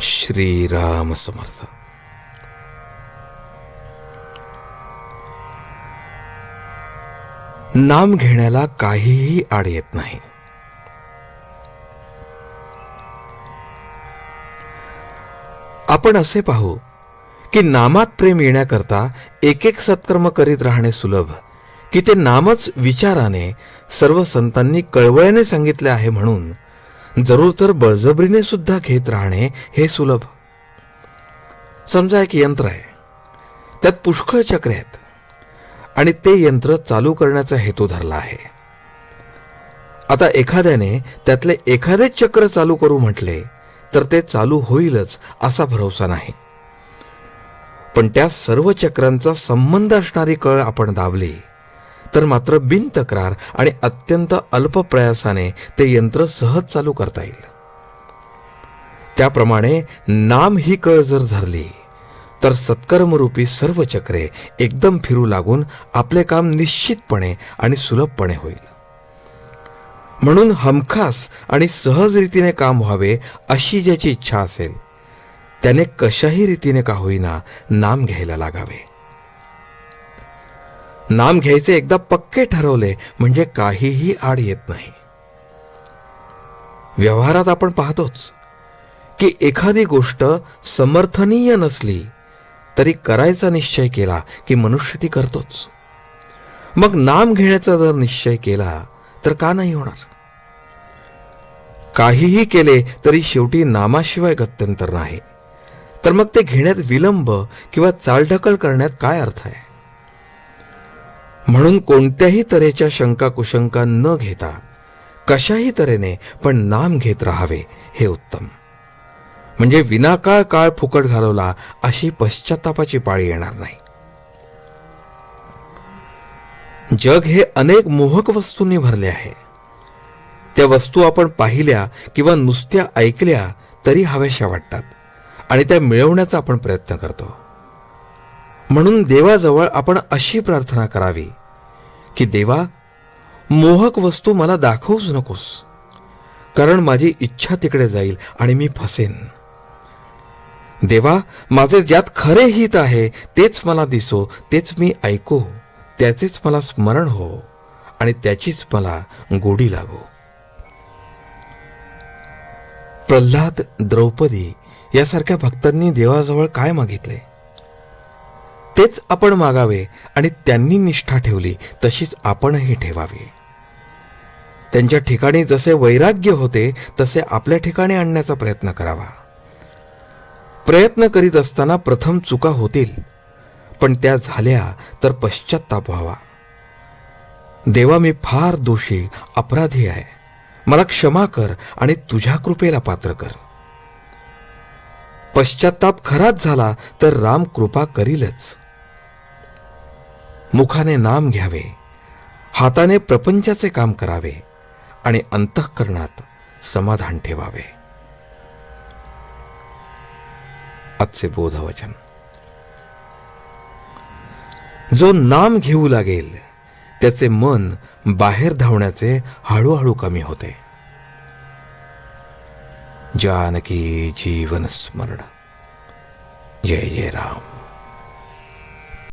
श्रीराम समर्थ. नाम घेण्याला काहीही आड येत नाही. आपण असे पाहू की नामात प्रेम येण्याकरता एक एक सत्कर्म करीत राहणे सुलभ, की ते नामच विचाराने सर्व संतांनी कळवळ्याने सांगितले आहे म्हणून जरूर तर बळजबरीने सुद्धा घेत राहणे हे सुलभ. समजा एक यंत्र आहे, त्यात पुष्कळ चक्रे आहेत आणि ते यंत्र चालू करण्याचा हेतू धरला आहे. आता एखाद्याने त्यातले एखादेच चक्र चालू करू म्हटले तर ते चालू होईलच असा भरोसा नाही. पण त्या सर्व चक्रांचा संबंध असणारी कळ आपण दाबली तर मात्र बिनतक्रार आणि अत्यंत अल्प प्रयासाने ते यंत्र सहज चालू करता येईल. त्याप्रमाणे नाम ही कळ जर धरली तर सत्कर्मरूपी सर्व चक्रे एकदम फिरू लागून आपले काम निश्चितपणे आणि सुलभपणे होईल. म्हणून हमखास आणि सहज रीतीने काम व्हावे अशी ज्याची इच्छा असेल त्याने कशाही रीतीने का होईना नाम घ्यायला लागावे. नाम घ्यायचे एकदा पक्के ठरवले म्हणजे काहीही आड येत नाही. व्यवहारात आपण पाहतोच की एखादी गोष्ट समर्थनीय नसली तरी करायचा निश्चय केला की मनुष्य ती करतोच. मग नाम घेण्याचा जर निश्चय केला तर का नाही होणार? काहीही केले तरी शेवटी नामाशिवाय गत्यंतर नाही. तर मग ते घेण्यात विलंब किंवा चालढकल करण्यात काय अर्थ आहे? म्हणून कोणत्याही तऱ्हेच्या शंका कुशंका न घेता कशाही तऱ्हेने पण नाम घेत राहावे हे उत्तम. म्हणजे विनाकाळ काळ फुकट घालवला अशी पश्चातापाची पाळी येणार नाही. जग हे अनेक मोहक वस्तूंनी भरले आहे. त्या वस्तू आपण पाहिल्या किंवा नुसत्या ऐकल्या तरी हव्याशा वाटतात आणि त्या मिळवण्याचा आपण प्रयत्न करतो. म्हणून देवाजवळ आपण अशी प्रार्थना करावी की देवा, मोहक वस्तू मला दाखवूच नकोस, कारण माझी इच्छा तिकडे जाईल आणि मी फसेन. देवा, माझे ज्यात खरे हित आहे तेच मला दिसो, तेच मी ऐकू, त्याचेच मला स्मरण हो आणि त्याचीच मला गोडी लागो. प्रल्हाद, द्रौपदी यासारख्या भक्तांनी देवाजवळ काय मागितले तेच आपण मागावे आणि त्यांनी निष्ठा ठेवली तशीच आपणही ठेवावी. त्यांच्या ठिकाणी जसे वैराग्य होते तसे आपल्या ठिकाणी आणण्याचा प्रयत्न करावा. प्रयत्न करीत असताना प्रथम चुका होतील, पण त्या झाल्या तर पश्चात्ताप व्हावा. देवा, मी फार दोषी अपराधी आहे, मला क्षमा कर आणि तुझ्या कृपेला पात्र कर. पश्चात्ताप खराच झाला तर राम कृपा करीलच. मुखाने नाम घ्यावे, हाताने प्रपंचाचे काम करावे आणि अंतःकरणात समाधान ठेवावे. आजचे बोधवचन. जो नाम घेऊ लागेल त्याचे मन बाहेर धावण्याचे हळूहळू कमी होते. जानकी जीवन स्मरण. जय जय राम.